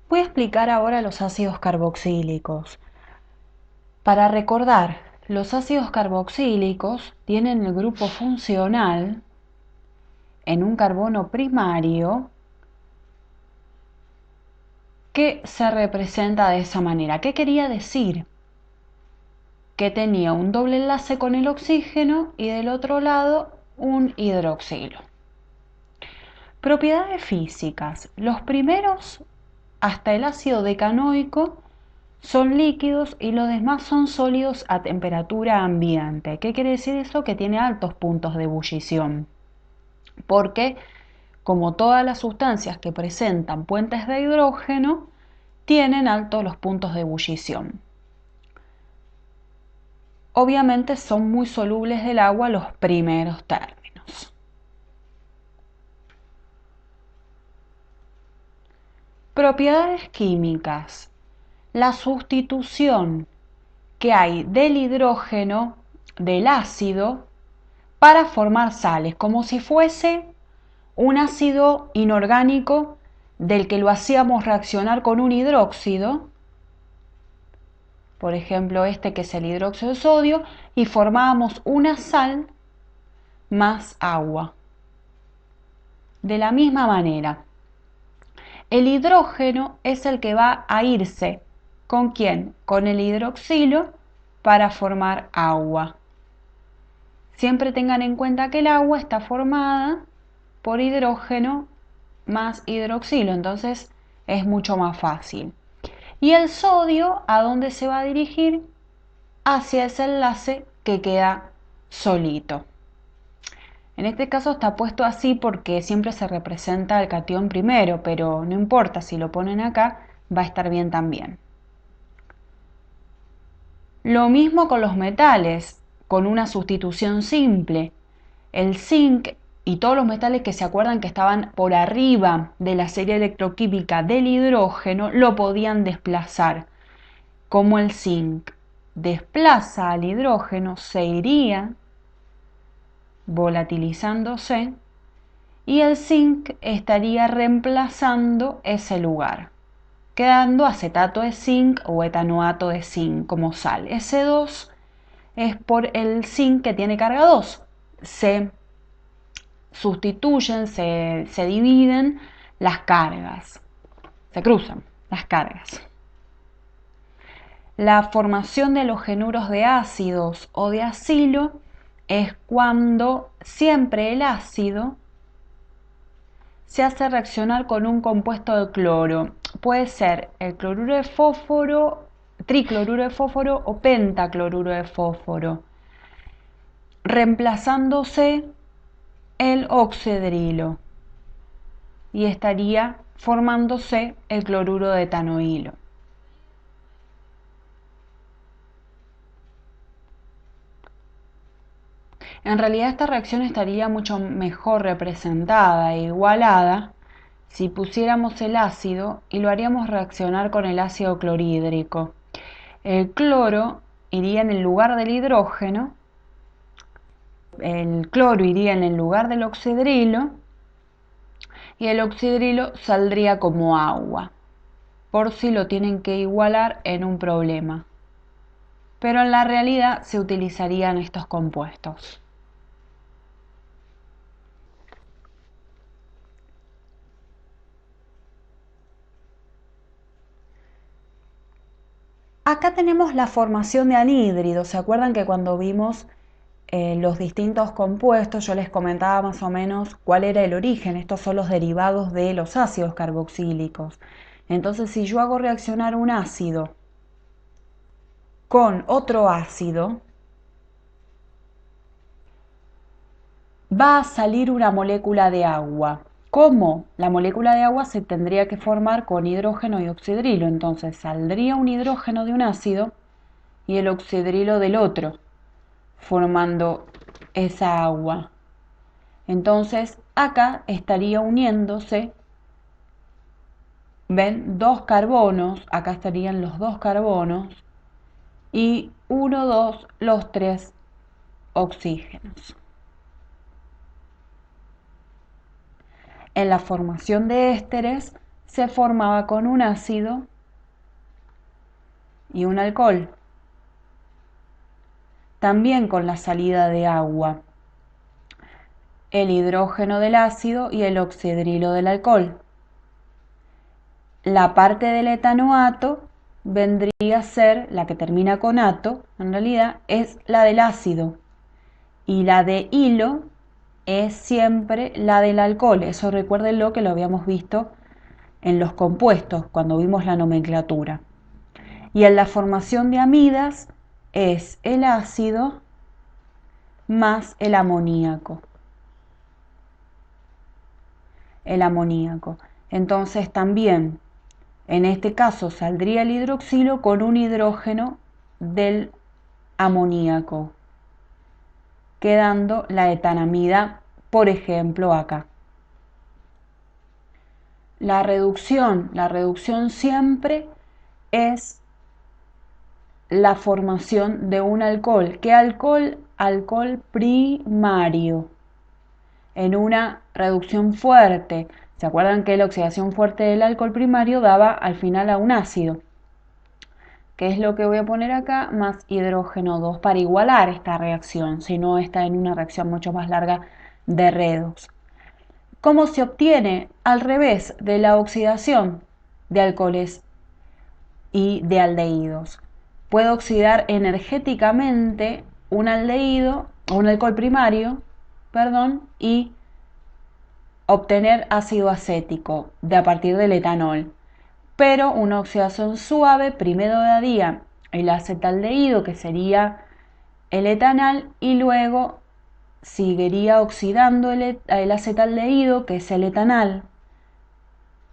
Voy a explicar ahora los ácidos carboxílicos. Para recordar, los ácidos carboxílicos tienen el grupo funcional en un carbono primario que se representa de esa manera. ¿Qué quería decir? Que tenía un doble enlace con el oxígeno y del otro lado un hidroxilo. Propiedades físicas. Los primeros, hasta el ácido decanoico, son líquidos y los demás son sólidos a temperatura ambiente. ¿Qué quiere decir eso? Que tiene altos puntos de ebullición. Porque, como todas las sustancias que presentan puentes de hidrógeno, tienen altos los puntos de ebullición. Obviamente son muy solubles del agua los primeros términos. Propiedades químicas. La sustitución que hay del hidrógeno del ácido para formar sales, como si fuese un ácido inorgánico del que lo hacíamos reaccionar con un hidróxido, por ejemplo este que es el hidróxido de sodio, y formábamos una sal más agua. De la misma manera, el hidrógeno es el que va a irse, ¿con quién? Con el hidroxilo para formar agua. Siempre tengan en cuenta que el agua está formada por hidrógeno más hidroxilo, entonces es mucho más fácil. Y el sodio, ¿a dónde se va a dirigir? Hacia ese enlace que queda solito. En este caso está puesto así porque siempre se representa el catión primero, pero no importa, si lo ponen acá, va a estar bien también. Lo mismo con los metales, con una sustitución simple. El zinc y todos los metales que se acuerdan que estaban por arriba de la serie electroquímica del hidrógeno lo podían desplazar. Como el zinc desplaza al hidrógeno, se iría volatilizándose y el zinc estaría reemplazando ese lugar, quedando acetato de zinc o etanoato de zinc como sal. Ese 2 es por el zinc que tiene carga 2. Se sustituyen, se dividen las cargas, se cruzan las cargas. La formación de los genuros de ácidos o de acilo es cuando siempre el ácido se hace reaccionar con un compuesto de cloro. Puede ser el cloruro de fósforo, tricloruro de fósforo o pentacloruro de fósforo, reemplazándose el oxidrilo y estaría formándose el cloruro de etanoilo. En realidad esta reacción estaría mucho mejor representada e igualada si pusiéramos el ácido y lo haríamos reaccionar con el ácido clorhídrico. El cloro iría en el lugar del hidrógeno, el cloro iría en el lugar del oxidrilo y el oxidrilo saldría como agua, por si lo tienen que igualar en un problema. Pero en la realidad se utilizarían estos compuestos. Acá tenemos la formación de anhídridos. ¿Se acuerdan que cuando vimos los distintos compuestos yo les comentaba más o menos cuál era el origen? Estos son los derivados de los ácidos carboxílicos. Entonces, si yo hago reaccionar un ácido con otro ácido, va a salir una molécula de agua. ¿Cómo? La molécula de agua se tendría que formar con hidrógeno y oxidrilo. Entonces saldría un hidrógeno de un ácido y el oxidrilo del otro, formando esa agua. Entonces acá estaría uniéndose, ven, dos carbonos, acá estarían los dos carbonos y 1, 2, los tres oxígenos. En la formación de ésteres se formaba con un ácido y un alcohol. También con la salida de agua, el hidrógeno del ácido y el oxidrilo del alcohol. La parte del etanoato vendría a ser, la que termina con ato, en realidad, es la del ácido. Y la de hilo es siempre la del alcohol. Eso recuérdenlo que lo habíamos visto en los compuestos, cuando vimos la nomenclatura. Y en la formación de amidas es el ácido más el amoníaco. El amoníaco. Entonces también, en este caso, saldría el hidroxilo con un hidrógeno del amoníaco, quedando la etanamida, por ejemplo, acá. La reducción siempre es la formación de un alcohol. ¿Qué alcohol? Alcohol primario. En una reducción fuerte. ¿Se acuerdan que la oxidación fuerte del alcohol primario daba al final a un ácido? Que es lo que voy a poner acá, más hidrógeno 2 para igualar esta reacción, si no está en una reacción mucho más larga de redox. ¿Cómo se obtiene? Al revés de la oxidación de alcoholes y de aldehídos. Puedo oxidar energéticamente un aldehído o un alcohol primario, y obtener ácido acético a partir del etanol. Pero una oxidación suave primero daría el acetaldehído, que sería el etanal, y luego seguiría oxidando el acetaldehído, que es el etanal.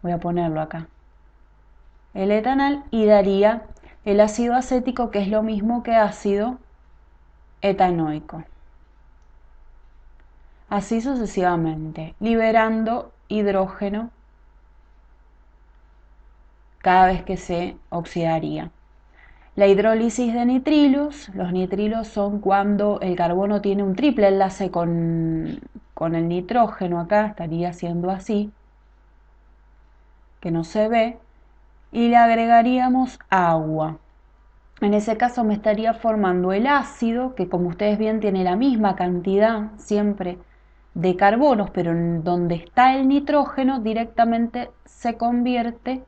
Voy a ponerlo acá. El etanal, y daría el ácido acético, que es lo mismo que ácido etanoico. Así sucesivamente, liberando hidrógeno cada vez que se oxidaría. La hidrólisis de nitrilos, los nitrilos son cuando el carbono tiene un triple enlace con el nitrógeno, acá estaría siendo así, que no se ve, y le agregaríamos agua. En ese caso me estaría formando el ácido, que como ustedes ven tiene la misma cantidad siempre de carbonos, pero en donde está el nitrógeno directamente se convierte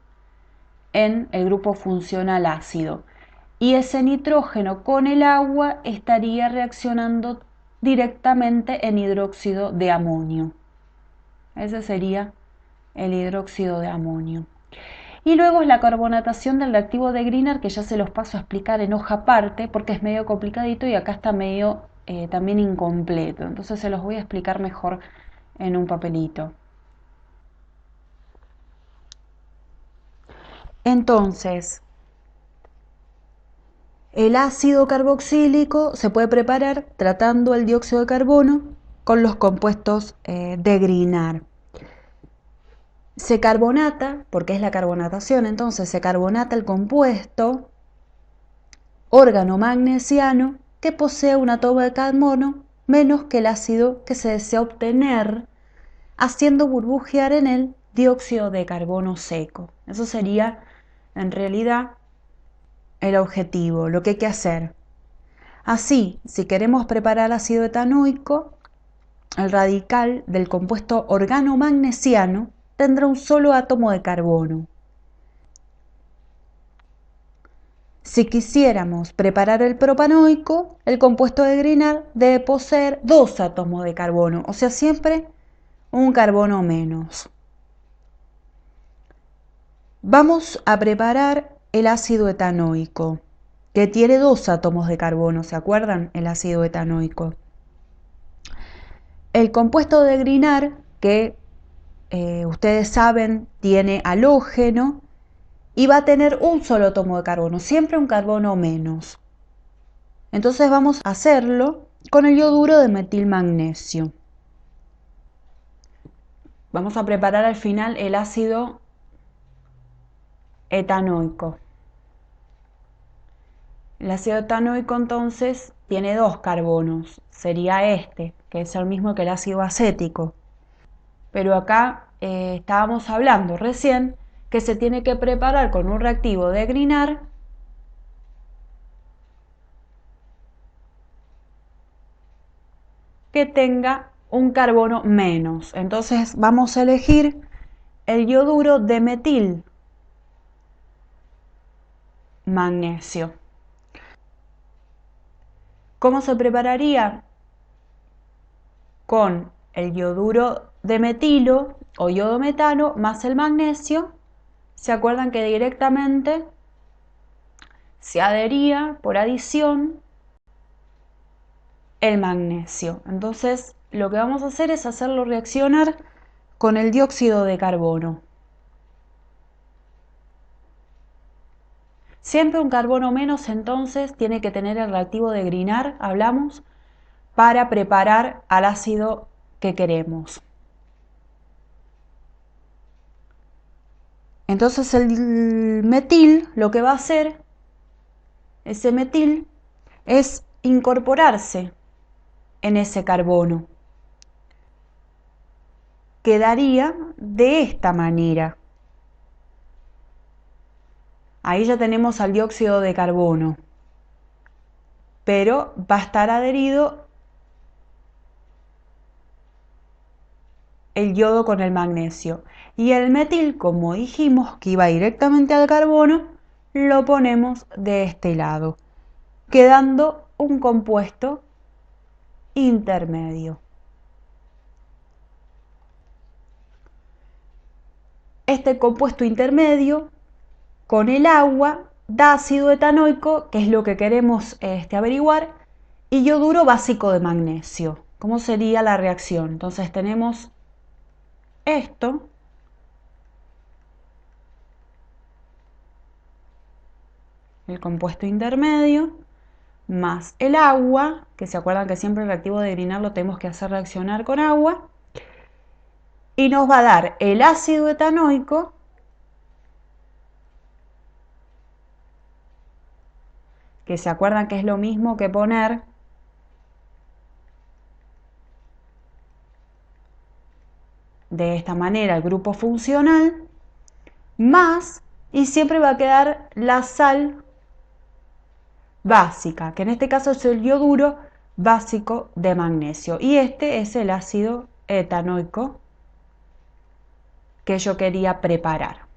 en el grupo funcional ácido. Y ese nitrógeno con el agua estaría reaccionando directamente en hidróxido de amonio. Ese sería el hidróxido de amonio. Y luego es la carbonatación del reactivo de Grignard, que ya se los paso a explicar en hoja aparte, porque es medio complicadito y acá está medio también incompleto. Entonces se los voy a explicar mejor en un papelito. Entonces, el ácido carboxílico se puede preparar tratando el dióxido de carbono con los compuestos de Grignard. Se carbonata, porque es la carbonatación, entonces se carbonata el compuesto organomagnesiano que posee un átomo de carbono menos que el ácido que se desea obtener, haciendo burbujear en él dióxido de carbono seco. Eso sería, en realidad, el objetivo, lo que hay que hacer. Así, si queremos preparar ácido etanoico, el radical del compuesto organomagnesiano tendrá un solo átomo de carbono. Si quisiéramos preparar el propanoico, el compuesto de Grignard debe poseer 2 átomos de carbono, o sea, siempre un carbono menos. Vamos a preparar el ácido etanoico, que tiene 2 átomos de carbono, ¿se acuerdan? El ácido etanoico. El compuesto de Grignard, que ustedes saben, tiene halógeno y va a tener un solo átomo de carbono, siempre un carbono menos. Entonces vamos a hacerlo con el yoduro de metilmagnesio. Vamos a preparar al final el ácido etanoico. El ácido etanoico entonces tiene 2 carbonos, sería este, que es el mismo que el ácido acético. Pero acá estábamos hablando recién que se tiene que preparar con un reactivo de Grignard que tenga un carbono menos. Entonces vamos a elegir el ioduro de metil magnesio. ¿Cómo se prepararía? Con el ioduro de metilo o iodometano más el magnesio. ¿Se acuerdan que directamente se adhería por adición el magnesio? Entonces lo que vamos a hacer es hacerlo reaccionar con el dióxido de carbono. Siempre un carbono menos, entonces tiene que tener el reactivo de Grignard, hablamos, para preparar al ácido que queremos. Entonces el metil lo que va a hacer, ese metil, es incorporarse en ese carbono. Quedaría de esta manera. Ahí ya tenemos al dióxido de carbono, pero va a estar adherido el yodo con el magnesio. Y el metil, como dijimos que iba directamente al carbono, lo ponemos de este lado, quedando un compuesto intermedio. Este compuesto intermedio con el agua da ácido etanoico, que es lo que queremos averiguar, y yoduro básico de magnesio. ¿Cómo sería la reacción? Entonces tenemos esto, el compuesto intermedio, más el agua, que se acuerdan que siempre el reactivo de Grignard lo tenemos que hacer reaccionar con agua, y nos va a dar el ácido etanoico, que se acuerdan que es lo mismo que poner de esta manera el grupo funcional, más, y siempre va a quedar la sal básica, que en este caso es el yoduro básico de magnesio, y este es el ácido etanoico que yo quería preparar.